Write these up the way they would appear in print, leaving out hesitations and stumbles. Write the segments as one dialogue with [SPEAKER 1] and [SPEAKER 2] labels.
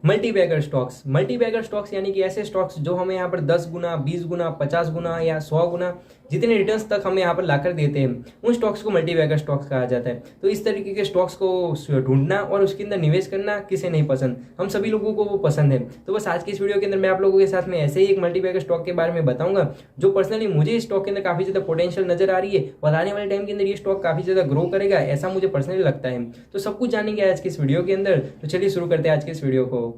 [SPEAKER 1] Multibagger stocks यानी कि ऐसे स्टॉक्स जो हमें यहाँ पर 10 गुना, 20 गुना, 50 गुना या 100 गुना जितने रिटर्न्स तक हमें यहाँ पर लाकर देते हैं, उन स्टॉक्स को मल्टीबैगर स्टॉक्स कहा जाता है। तो इस तरीके के स्टॉक्स को ढूंढना और उसके अंदर निवेश करना किसे नहीं पसंद, हम सभी लोगों को वो पसंद है। तो बस आज की इस वीडियो के अंदर मैं आप लोगों के साथ में ऐसे ही एक मल्टीबैगर स्टॉक के बारे में बताऊंगा जो पर्सनली मुझे इस स्टॉक के अंदर काफी ज्यादा पोटेंशियल नजर आ रही है और आने वाले टाइम के अंदर ये स्टॉक काफी ज्यादा ग्रो करेगा, ऐसा मुझे पर्सनली लगता है। तो सब कुछ जानेंगे आज की इस वीडियो के अंदर। तो चलिए शुरू करते हैं आज के इस वीडियो को।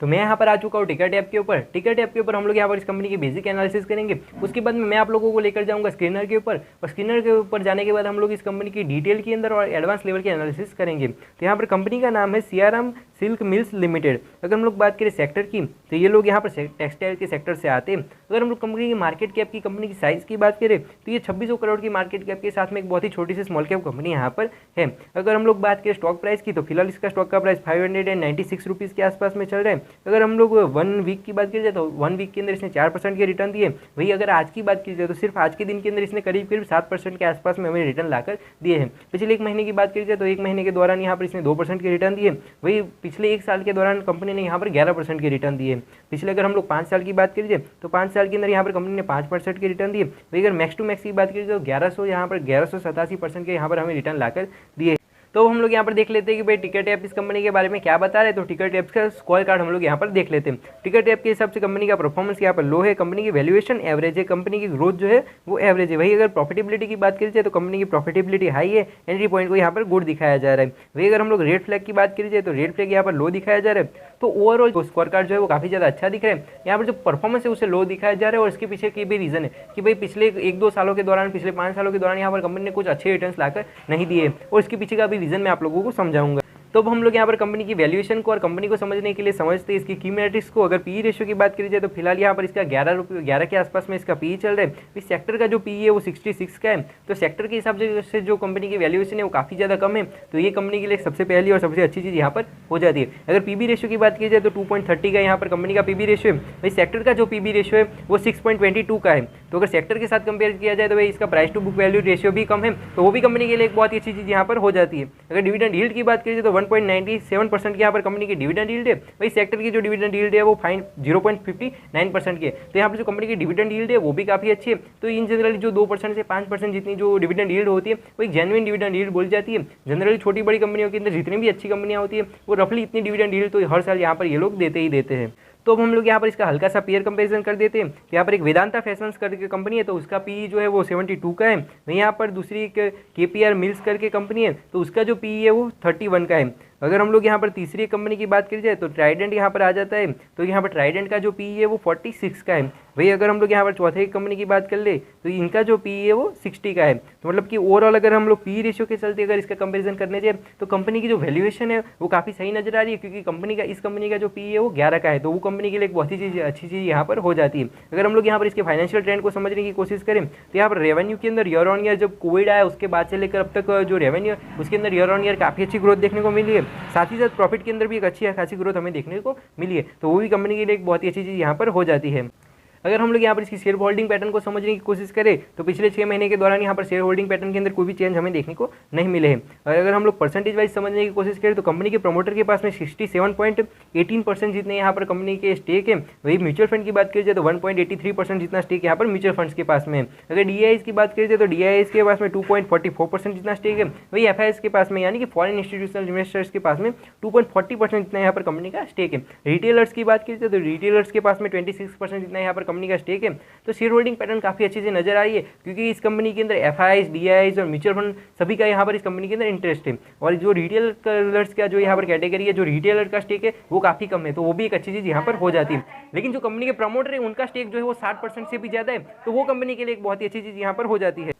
[SPEAKER 1] तो मैं यहाँ पर आ चुका हूँ टिकट ऐप के ऊपर। टिकट ऐप के ऊपर हम लोग यहाँ पर इस कंपनी की बेसिक एनालिसिस करेंगे। उसके बाद में मैं आप लोगों को लेकर जाऊँगा स्क्रीनर के ऊपर, और स्क्रीनर के ऊपर जाने के बाद हम लोग इस कंपनी की डिटेल के अंदर और एडवांस लेवल की एनालिसिस करेंगे। तो यहाँ पर कंपनी का नाम है सियाराम सिल्क मिल्स लिमिटेड। अगर हम लोग बात करें सेक्टर की, तो ये लोग यहाँ पर टेक्सटाइल के सेक्टर से आते हैं। अगर हम लोग कंपनी की मार्केट कैप की, कंपनी की साइज़ की बात करें, तो ये 2600 करोड़ की मार्केट कैप के साथ में एक बहुत ही छोटी सी स्मॉल कैप कंपनी यहाँ पर है। अगर हम लोग बात करें स्टॉक प्राइस की, तो फिलहाल इसका स्टॉक का प्राइस 596 रुपीज़ के आसपास में चल रहा है। अगर हम लोग 1 वीक की बात की जाए, तो 1 वीक के अंदर इसने 4% के रिटर्न दिए। वही अगर आज की बात की जाए, तो सिर्फ आज के दिन के अंदर इसने करीब 7% के आसपास में हमें रिटर्न लाकर दिए हैं। पिछले एक महीने की बात की जाए, तो एक महीने के दौरान यहाँ पर इसने 2% के रिटर्न दिए। वही पिछले एक साल के दौरान कंपनी ने यहाँ पर 11% के रिटर्न दिए। पिछले अगर हम लोग 5 साल की बात करिए, तो 5 साल के अंदर यहाँ पर कंपनी ने 5% के रिटर्न दिए। वही अगर मैक्स टू मैक्स की बात करिए, तो 1187% के यहाँ पर हमें रिटर्न लाकर दिए। तो हम लोग यहाँ पर देख लेते हैं कि भाई टिकट ऐप इस कंपनी के बारे में क्या बता रहे हैं। तो टिकट ऐप का स्कोर कार्ड हम लोग यहाँ पर देख लेते हैं। टिकट ऐप के हिसाब से कंपनी का परफॉर्मेंस यहाँ पर लो है, कंपनी की वैल्यूएशन एवरेज है, कंपनी की ग्रोथ जो है वो एवरेज है। वही अगर प्रॉफिटेबिलिटी की बात की जाए, तो कंपनी की प्रॉफिटेबिलिटी हाई है, एंट्री पॉइंट को यहाँ पर गुड दिखाया जा रहा है। वही अगर हम लोग रेड फ्लैग की बात की जाए, तो रेड फ्लैग यहाँ पर लो दिखाया जा रहा है। तो ओवरऑल स्कोर कार्ड जो है वो काफ़ी ज़्यादा अच्छा दिख रहा है। यहाँ पर जो परफॉर्मेंस है उसे लो दिखाया जा रहा है, और इसके पीछे की भी रीज़न है कि भाई पिछले 1-2 सालों के दौरान, पिछले 5 सालों के दौरान यहाँ पर कंपनी ने कुछ अच्छे रिटर्न्स लाकर नहीं दिए, और इसके पीछे का भी रीज़न मैं आप लोगों को समझाऊंगा। तो अब हम लोग यहाँ पर कंपनी की वैल्यूएशन को और कंपनी को समझने के लिए समझते हैं इसकी की मैट्रिक्स को। अगर पी रेशियो की बात करी जाए, तो फिलहाल यहाँ पर इसका 11 के आसपास में इसका पी चल रहा है। इस सेक्टर का जो पी है वो 66 का है। तो सेक्टर के हिसाब से जो कंपनी की वैल्यूएशन है वो काफ़ी ज़्यादा कम है। तो ये कंपनी के लिए सबसे पहली और सबसे अच्छी चीज़ यहाँ पर हो जाती है। अगर पी बी रेशियो की बात की जाए, तो 2.30 का यहाँ पर कंपनी का पी बी रेशियो है। भाई सेक्टर का जो पी बी रेशियो है वो 6.22 का है। तो अगर सेक्टर के साथ कंपेयर किया जाए, तो भाई इसका price to book value ratio भी कम है, तो वो भी कंपनी के लिए एक बहुत ही अच्छी चीज़ यहाँ पर हो जाती है। अगर डिविडेंड यील्ड की बात करिए, तो 1.97% की यहाँ पर कंपनी की डिविडेंड यील्ड है। वही सेक्टर की जो डिविडेंड यील्ड है वो 0.59% की है। तो यहाँ पर जो कंपनी की डिविडेंड यील्ड है वो भी काफ़ी अच्छी है। तो इन जनरली जो 2% से 5% जितनी जो डिविडेंड यील्ड होती है वो एक जेन्युइन डिविडेंड यील्ड बोली जाती है। जनरली छोटी बड़ी कंपनियों के अंदर जितनी भी अच्छी कंपनियाँ होती है वो रफली इतनी डिविडेंड यील्ड तो हर साल यहाँ पर ये लोग देते ही देते हैं। तो अब हम लोग यहाँ पर इसका हल्का सा पेयर कंपैरिजन कर देते हैं। यहाँ पर एक वेदांता फैशंस करके कंपनी है, तो उसका पी जो है वो 72 का है। वहीं यहाँ पर दूसरी एक केपीआर मिल्स करके कंपनी है, तो उसका जो पी है वो 31 का है। अगर हम लोग यहाँ पर तीसरी कंपनी की बात की जाए, तो ट्राइडेंट यहाँ पर आ जाता है। तो यहाँ पर ट्राइडेंट का जो पी है वो 46 का है। वही अगर हम लोग यहाँ पर चौथे कंपनी की बात कर ले, तो इनका जो पी है वो 60 का है। तो मतलब कि ओवरऑल अगर हम लोग पी रेशियो के चलते अगर इसका कंपेरिजन करने जाए, तो कंपनी की जो वैल्यूएशन है वो काफ़ी सही नजर आ रही है, क्योंकि इस कंपनी का जो पी है वो 11 का है। तो वो कंपनी के लिए एक बहुत ही अच्छी चीज़ यहाँ पर हो जाती है। अगर हम लोग यहाँ पर इसके फाइनेंशियल ट्रेंड को समझने की कोशिश करें, तो यहाँ पर रेवेन्यू के अंदर ईयर ऑन ईयर जब कोविड आया उसके बाद से लेकर अब तक जो रेवेन्यू उसके अंदर ईयर ऑन ईयर काफ़ी अच्छी ग्रोथ देखने को मिली है। साथ ही साथ प्रॉफिट के अंदर भी एक अच्छी खासी ग्रोथ हमें देखने को मिली है। तो वो भी कंपनी के लिए एक बहुत ही अच्छी चीज़ यहाँ पर हो जाती है। अगर हम लोग यहाँ पर इसकी शेयर होल्डिंग पैटर्न को समझने की कोशिश करें, तो पिछले 6 महीने के दौरान यहाँ पर शेयर होल्डिंग पैटर्न के अंदर कोई भी चेंज हमें देखने को नहीं मिले हैं। और अगर हम लोग परसेंटेज वाइज समझने की कोशिश करें, तो कंपनी के प्रमोटर के पास में 67.18% जितने यहाँ पर कंपनी के स्टेक है। वही म्यूचुअल फंड की बात की जाए, तो 1.83% जितना स्टेक यहाँ पर म्यूचुअल फंड्स के पास में है। अगर डीआईएस की बात की जाए, तो डीआईएस के पास में 2.44% जितना स्टेक है। वही एफआईएस के पास में यानी कि फॉरेन इंस्टीट्यूशनल इन्वेस्टर्स के पास में 2.40% जितना यहाँ पर कंपनी का स्टेक है। रिटेलर्स की बात की जाए, तो रिटेलर्स के पास में 26% जितना यहाँ पर कंपनी का स्टेक है। तो शेयर होल्डिंग पैटर्न काफ़ी अच्छे से नजर आ रही है, क्योंकि इस कंपनी के अंदर एफआईआईज, डीआईआईज और म्यूचुअल फंड सभी का यहाँ पर इस कंपनी के अंदर इंटरेस्ट है। और जो रिटेलर्स का जो यहाँ पर कैटेगरी है, जो रिटेलर का स्टेक है वो काफ़ी कम है। तो वो भी एक अच्छी चीज़ यहाँ पर हो जाती है। लेकिन जो कंपनी के प्रमोटर है उनका स्टेक जो है वो 60% से भी ज़्यादा है। तो वो कंपनी के लिए एक बहुत ही अच्छी चीज़ यहाँ पर हो जाती है।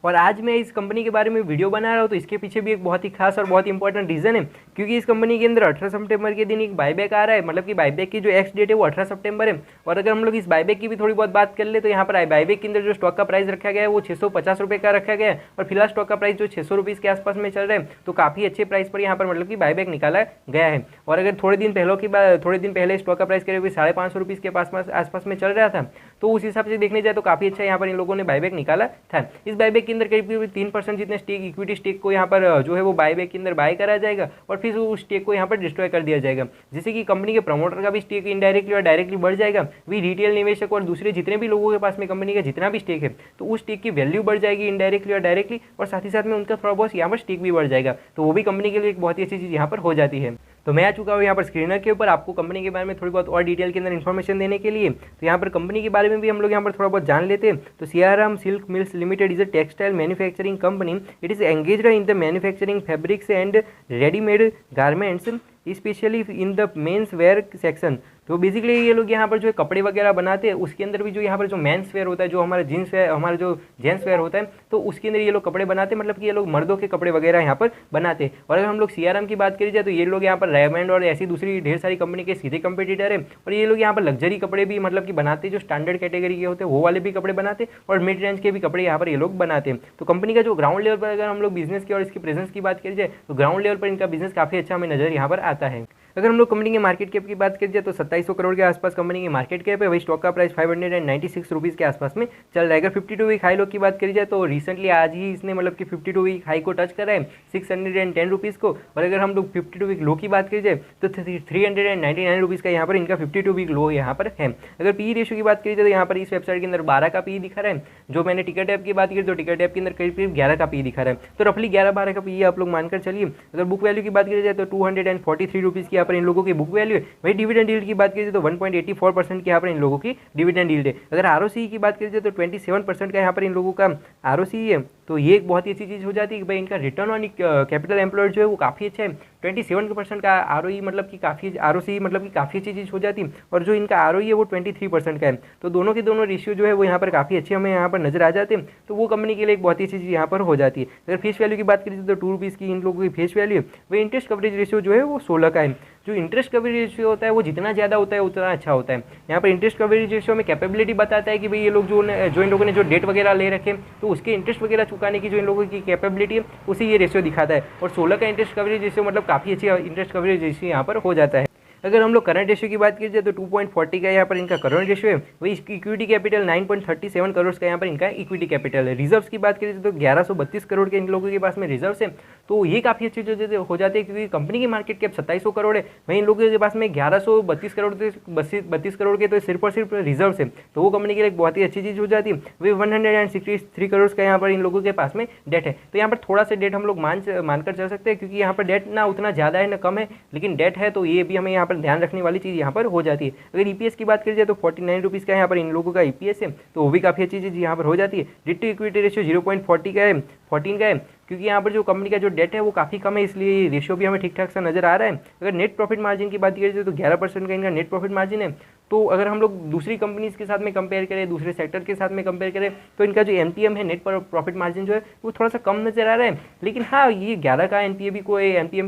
[SPEAKER 1] और आज मैं इस कंपनी के बारे में वीडियो बना रहा हूँ, तो इसके पीछे भी एक बहुत ही खास और बहुत इंपॉर्टेंट रीज़न है, क्योंकि इस कंपनी के अंदर 18 सितंबर के दिन एक बायबैक आ रहा है। मतलब कि बायबैक की जो एक्स डेट है वो 18 सितंबर है। और अगर हम लोग इस बायबैक की भी थोड़ी बहुत बात कर ले, तो यहाँ पर बायबैक के अंदर जो स्टॉक का प्राइस रखा गया है वो 650 रुपये का रखा गया है। और फिलहाल स्टॉक का प्राइस जो 600 रुपीज़ के आसपास में चल रहा है। तो काफ़ी अच्छे प्राइस पर यहाँ पर मतलब कि बायबैक निकाला गया है। और अगर थोड़े दिन पहले स्टॉक का प्राइस करीब 550 रुपीज़ के आसपास में चल रहा था, तो उस हिसाब से देखने जाए तो काफ़ी अच्छा यहाँ पर इन लोगों ने बायबैक निकाला था। इस बायबैक के अंदर करीब 3% जितने स्टेक इक्विटी स्टेक को यहाँ पर जो है वो बायबैक के अंदर बाय करा जाएगा और फिर उस स्टेक को यहाँ पर डिस्ट्रॉय कर दिया जाएगा, जिससे कि कंपनी के प्रमोटर का भी स्टेक इनडायरेक्टली और डायरेक्टली बढ़ जाएगा। भी रिटेल निवेशक और दूसरे जितने भी लोगों के पास में कंपनी का जितना भी स्टेक है तो उस स्टेक की वैल्यू बढ़ जाएगी इनडायरेक्टली और डायरेक्टली, और साथ ही साथ में उनका थोड़ा बहुत यहाँ पर स्टेक भी बढ़ जाएगा, तो वो भी कंपनी के लिए एक बहुत ही अच्छी चीज़ यहाँ पर हो जाती है। तो मैं आ चुका हूँ यहाँ पर स्क्रीनर के ऊपर आपको कंपनी के बारे में थोड़ी बहुत और डिटेल के अंदर इन्फॉर्मेशन देने के लिए। तो यहाँ पर कंपनी के बारे में भी हम लोग यहाँ पर थोड़ा बहुत जान लेते हैं। तो Siyaram silk mills limited is a textile manufacturing company. It is engaged in the manufacturing fabrics and readymade garments specially in the men's wear section. तो बेसिकली ये लोग यहाँ पर जो कपड़े वगैरह बनाते हैं, उसके अंदर भी जो यहाँ पर जो मेंस वेयर होता है, जो हमारा जींस वेयर, हमारा जो जेंट्स वेयर होता है, तो उसके अंदर ये लोग कपड़े बनाते हैं, मतलब कि ये लोग मर्दों के कपड़े वगैरह यहाँ पर बनाते हैं। और अगर हम लोग सियाराम की बात करी जाए तो ये लोग यहाँ पर रेमंड और ऐसी दूसरी ढेर सारी कंपनी के सीधे कंपटीटर है। और ये लोग यहाँ पर लग्जरी कपड़े भी मतलब कि बनाते हैं, जो स्टैंडर्ड कैटेगरी के होते हैं वो वाले भी कपड़े बनाते हैं, और मिड रेंज के भी कपड़े यहाँ पर ये लोग बनाते हैं। तो कंपनी का जो ग्राउंड लेवल पर अगर हम लोग बिजनेस की और इसकी प्रेजेंस की बात करी जाए तो ग्राउंड लेवल पर इनका बिजनेस काफ़ी अच्छा हमें नजर यहाँ पर आता है। अगर हम लोग कंपनी के मार्केट कैप की बात करिए तो 2700 करोड़ के आसपास कंपनी की मार्केट कैप है। वही स्टॉक का प्राइस 596 रुपीज़ के आसपास में चल रहा है। अगर 52 वीक हाई लो की बात करी जाए तो रिसेंटली आज ही इसने मतलब कि 52 वीक हाई को टच करा है 610 रुपीज़ को। और अगर हम लोग 52 वीक लो की बात करी जाए तो 399 रुपीज़ का यहाँ पर इनका 52 वीक लो यहाँ पर है। अगर पी रेशियो की बात करी जाए तो यहाँ पर इस वेबसाइट के अंदर 12 का पी दिखा रहा है। जो मैंने टिकट ऐप की बात की तो टिकट ऐप के अंदर करीब 11 का पी दिखा रहा है। तो रफली 11-12 का पी आप लोग मानकर चलिए। अगर बुक वैल्यू की बात करी जाए तो 243 रुपीज़ की यहाँ पर इन लोगों की बुक वैल्यू है। वही डिविडेंड यील्ड की बात करिए तो 1.84% की यहाँ पर इन लोगों की डिविडेंड यील्ड है। अगर आरओसी की बात करिए तो 27% का यहाँ पर इन लोगों का आरओसी है। तो ये एक बहुत ही अच्छी चीज़ हो जाती है कि भाई इनका रिटर्न ऑन कैपिटल एम्प्लॉयड जो है वो काफ़ी अच्छा है। 27% का आरओई मतलब कि काफ़ी आरओसी मतलब कि काफ़ी अच्छी चीज़ हो जाती है। और जो इनका आरओई है वो 23% का है। तो दोनों के दोनों रेशियो जो है वो यहाँ पर काफ़ी अच्छे हमें यहाँ पर नजर आ जाते हैं। तो वो कंपनी के लिए एक बहुत ही अच्छी चीज़ यहाँ पर हो जाती है। अगर फेस वैल्यू की बात करिए तो 2 रुपीज़ की इन लोगों की फेस वैल्यू है। वही इंटरेस्ट कवरेज रेशियो जो है वो 16 का है। जो इंटरेस्ट कवरेज रेशियो होता है वो जितना ज़्यादा होता है उतना अच्छा होता है। यहाँ पर इंटरेस्ट कवरेज रेशियो में कैपेबिलिटी बताता है कि भाई ये लोग जो इन लोगों ने जो डेट वगैरह ले रखे तो उसके इंटरेस्ट वगैरह चुकाने की जो इन लोगों की कैपेबिलिटी है उसी ये रेशियो दिखाता है। और 16 का इंटरेस्ट कवरेज रेशियो मतलब काफ़ी अच्छी इंटरेस्ट कवरेज रेशियो यहाँ पर हो जाता है। अगर हम लोग करंट रेशियो की बात कीजिए तो 2.40 का यहाँ पर इनका करंट रेशियो है। वही इसकी इक्विटी कैपिटल 9.37 करोड़ का यहाँ पर इनका इक्विटी कैपिटल है। रिजर्व्स की बात करिए तो 1132 करोड़ के इन लोगों के पास में रिजर्व्स है। तो ये काफ़ी अच्छी चीज़ हो जाती है क्योंकि कंपनी की मार्केट कैप 2700 करोड़ है। वहीं इन लोगों के पास में 1132 करोड़ 32 करोड़ के तो सिर्फ और सिर्फ रिजर्व्स है। तो वो कंपनी के लिए एक बहुत ही अच्छी चीज़ हो जाती है। वही 163 करोड़ का यहाँ पर इन लोगों के पास में डेट है। तो यहाँ पर थोड़ा सा डेट हम लोग मानकर चल सकते हैं क्योंकि यहाँ पर डेट ना उतना ज़्यादा है ना कम है, लेकिन डेट है तो ये भी हमें यहाँ पर ध्यान रखने वाली चीज़ यहाँ पर हो जाती है। अगर ईपीएस की बात करी जाए तो 49 रुपीज़ का यहाँ पर इन लोगों का ईपीएस है। तो वो भी काफ़ी अच्छी चीज़ यहाँ पर हो जाती है। डेट टू इक्विटी रेशियो 0.40 का है 14 का है क्योंकि यहाँ पर जो कंपनी का जो डेट है वो काफ़ी कम है, इसलिए रेशियो भी हमें ठीक ठाक सा नजर आ रहा है। अगर नेट प्रॉफिट मार्जिन की बात करें तो 11% का इनका नेट प्रॉफिट मार्जिन है। तो अगर हम लोग दूसरी कंपनीज के साथ में कंपेयर करें, दूसरे सेक्टर के साथ में कंपेयर करें तो इनका जो एनपीएम है नेट प्रॉफिट मार्जिन जो है वो थोड़ा सा कम नजर आ रहा है। लेकिन हाँ, ये 11 का एनपीएम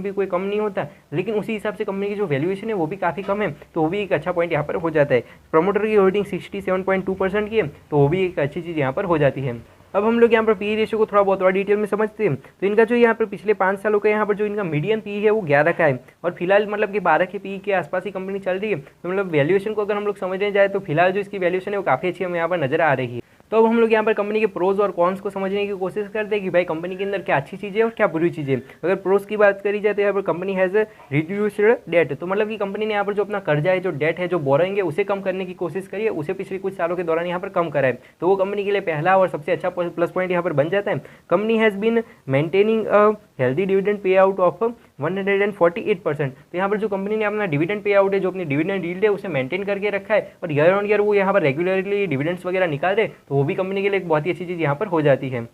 [SPEAKER 1] भी कोई कम नहीं होता, लेकिन उसी हिसाब से कंपनी की जो वैल्यूएशन है वो भी काफ़ी कम है। तो वो भी एक अच्छा पॉइंट यहाँ पर हो जाता है। प्रमोटर की होल्डिंग 67.2% की है, तो वो भी एक अच्छी चीज़ यहाँ पर हो जाती है। अब हम लोग यहाँ पर पी रेशियो को थोड़ा बहुत और डिटेल में समझते हैं। तो इनका जो यहाँ पर पिछले 5 सालों का यहाँ पर जो इनका मीडियन पी है वो 11 का है और फिलहाल मतलब कि 12 के पी के आसपास ही कंपनी चल रही है। तो मतलब वैल्यूएशन को अगर हम लोग समझने जाए तो फिलहाल जो इसकी वैल्यूएशन है वो काफ़ी अच्छी हमें यहाँ पर नजर आ रही है। तो अब हम लोग यहाँ पर कंपनी के प्रोज और कॉन्स को समझने की कोशिश करते हैं कि भाई कंपनी के अंदर क्या अच्छी चीज़ें और क्या बुरी चीज़ें। अगर प्रोज की बात करी जाए तो यहाँ पर कंपनी हैज़ रिड्यूस्ड डेट। तो मतलब कि कंपनी ने यहाँ पर जो अपना कर्जा है, जो डेट है, जो बोरोइंग है, उसे कम करने की कोशिश करी है, उसे पिछले कुछ सालों के दौरान यहाँ पर कम करा है। तो वो कंपनी के लिए पहला और सबसे अच्छा प्लस पॉइंट यहाँ पर बन जाता है। Company has been maintaining a healthy dividend pay out of 148%। तो यहाँ पर जो कंपनी ने अपना डिविडेंड पे आउट है, जो अपनी डिविडेंड यील्ड है, उसे मेंटेन करके रखा है और ईयर ऑन ईयर वो यहाँ पर रेगुलरली डिविडेंड्स वगैरह निकाल रहे, तो वो भी कंपनी के लिए एक बहुत ही अच्छी चीज़ यहाँ पर हो जाती है।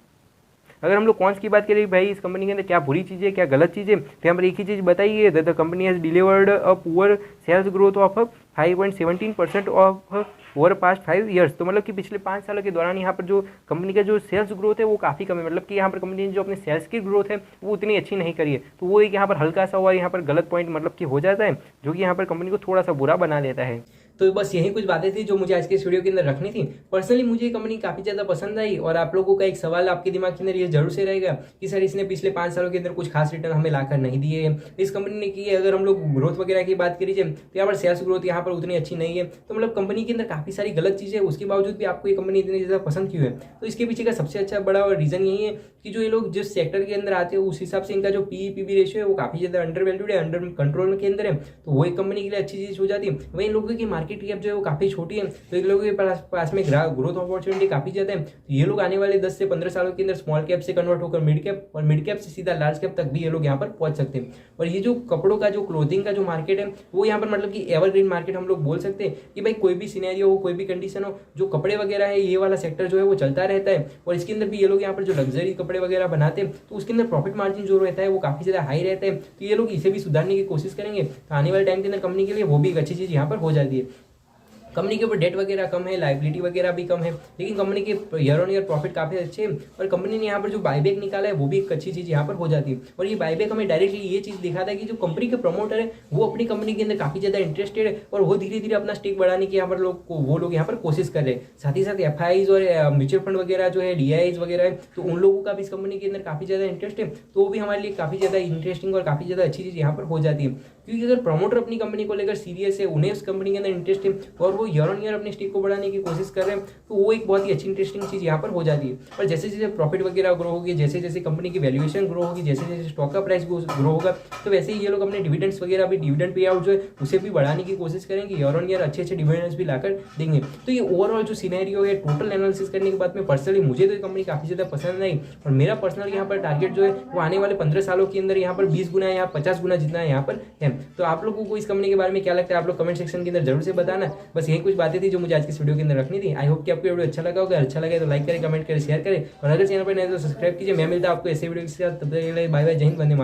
[SPEAKER 1] अगर हम लोग कॉन्स की बात करें भाई इस कंपनी के अंदर क्या बुरी चीज़ें क्या गलत चीज़ें, तो यहाँ पर एक ही चीज़ बताइए that the company has delivered a poor sales growth of 5.17% of over past 5 years. तो मतलब कि पिछले 5 सालों के दौरान यहाँ पर जो कंपनी का जो सेल्स ग्रोथ है वो काफ़ी कम है। मतलब कि यहाँ पर कंपनी ने जो अपने सेल्स की ग्रोथ है वो उतनी अच्छी नहीं करी है। तो वो एक यहाँ पर हल्का सा हुआ यहाँ पर गलत पॉइंट मतलब कि हो जाता है, जो कि यहाँ पर कंपनी को थोड़ा सा बुरा बना देता है। तो बस यही कुछ बातें थी जो मुझे आज के इस वीडियो के अंदर रखनी थी। पर्सनली मुझे ये कंपनी काफ़ी ज़्यादा पसंद आई, और आप लोगों का एक सवाल आपके दिमाग के अंदर ये जरूर से रहेगा कि सर इसने पिछले 5 सालों के अंदर कुछ खास रिटर्न हमें लाकर नहीं दिए हैं, इस कंपनी ने की है। अगर हम लोग ग्रोथ वगैरह की बात करीजिए तो यहाँ पर सेल्स ग्रोथ यहाँ पर उतनी अच्छी नहीं है, तो मतलब कंपनी के अंदर काफ़ी सारी गलत चीज़ें है, उसके बावजूद भी आपको ये कंपनी इतनी ज़्यादा पसंद क्यों है? तो इसके पीछे का सबसे अच्छा बड़ा रीज़न यही है कि जो ये लोग जिस सेक्टर के अंदर आते हैं उस हिसाब से इनका जो पीई/पीबी रेशियो है वो काफ़ी ज़्यादा अंडर वैल्यूड है, अंडर कंट्रोल के अंदर है, तो वो एक कंपनी के लिए अच्छी चीज़ हो जाती है। वहीं इन लोगों की मार्केट कैप जो है वो काफ़ी छोटी है, तो इन लोगों के पास में ग्रोथ अपॉर्चुनिटी काफ़ी ज़्यादा है। तो ये लोग आने वाले 10 से 15 सालों के अंदर स्मॉल कैप से कन्वर्ट होकर मिड कैप, और मिड कैप से सीधा लार्ज कैप तक भी ये लोग यहाँ पर पहुंच सकते हैं। और ये जो कपड़ों का जो क्लोथिंग का जो मार्केट है वो यहाँ पर मतलब कि एवरग्रीन मार्केट हम लोग बोल सकते हैं कि भाई कोई भी सिनेरियो हो, कोई भी कंडीशन हो, जो कपड़े वगैरह है ये वाला सेक्टर जो है वो चलता रहता है। और इसके अंदर भी ये लोग यहाँ पर जो लग्जरी कपड़े वगैरह बनाते हैं तो उसके अंदर प्रॉफिट मार्जिन जो रहता है वो काफ़ी ज़्यादा हाई रहता है, तो ये लोग इसे भी सुधारने की कोशिश करेंगे, तो आने वाले टाइम के अंदर कंपनी के लिए वो भी एक अच्छी चीज़ यहाँ पर हो जाती है। कंपनी के ऊपर डेट वगैरह कम है, लाइबिलिटी वगैरह भी कम है, लेकिन कंपनी के ईयर ऑन ईयर प्रॉफिट काफ़ी अच्छे हैं। और कंपनी ने यहाँ पर जो बायबैक निकाला है वो भी एक अच्छी चीज़ यहाँ पर हो जाती है। और ये बायबैक हमें डायरेक्टली ये चीज़ दिखाता है कि जो कंपनी के प्रमोटर है वो अपनी कंपनी के अंदर काफ़ी ज़्यादा इंटरेस्टेड है, और वो धीरे धीरे अपना स्टेक बढ़ाने की यहाँ पर वो लोग यहाँ पर कोशिश कर रहे हैं। साथ ही साथ एफआईज और म्यूचुअल फंड वगैरह जो है, डीआईज वगैरह है, तो उन लोगों का भी इस कंपनी के अंदर काफ़ी ज़्यादा इंटरेस्ट है, तो वो भी हमारे लिए काफ़ी ज़्यादा इंटरेस्टिंग और काफ़ी ज़्यादा अच्छी चीज़ यहाँ पर हो जाती है। क्योंकि अगर प्रमोटर अपनी कंपनी को लेकर सीरियस है, उन्हें उस कंपनी के अंदर इंटरेस्ट है और वो ईयर ऑन ईयर अपने स्टेक को बढ़ाने की कोशिश कर रहे हैं, तो वो एक बहुत ही अच्छी इंटरेस्टिंग चीज़ यहाँ पर हो जाती है। और जैसे जैसे प्रॉफिट वगैरह ग्रो होगी, जैसे जैसे कंपनी की वैल्यूएशन ग्रो होगी, जैसे जैसे स्टॉक का प्राइस ग्रो होगा, तो वैसे ही ये लोग अपने डिविडेंड्स वगैरह भी, डिविडेंड पे आउट जो है उसे भी बढ़ाने की कोशिश करेंगे, ईयर ऑन ईयर अच्छे अच्छे डिविडेंड्स भी लाकर देंगे। तो ये ओवरऑल जो सिनेरियो है, टोटल एनालिसिस करने के बाद में पर्सनली मुझे तो ये कंपनी काफ़ी ज़्यादा पसंद आई, और मेरा पर्सनल यहाँ पर टारगेट जो है वो आने वाले 15 सालों के अंदर यहाँ पर 20 गुना या 50 गुना जितना यहाँ पर है। तो आप लोगों को इस कंपनी के बारे में क्या लगता है आप लोग कमेंट सेक्शन के अंदर जरूर से बताना। बस यही कुछ बातें थी जो मुझे आज की वीडियो के अंदर रखनी थी। आई होप कि आपको वीडियो अच्छा लगा होगा, अच्छा लगे तो लाइक करें, कमेंट करें, शेयर करें, और अगर चैनल पर नए तो सब्सक्राइब कीजिए। मैं मिलता हूं आपको ऐसे वीडियो के साथ, तब तक के लिए बाय बाय, जय हिंद, वंदे मातरम।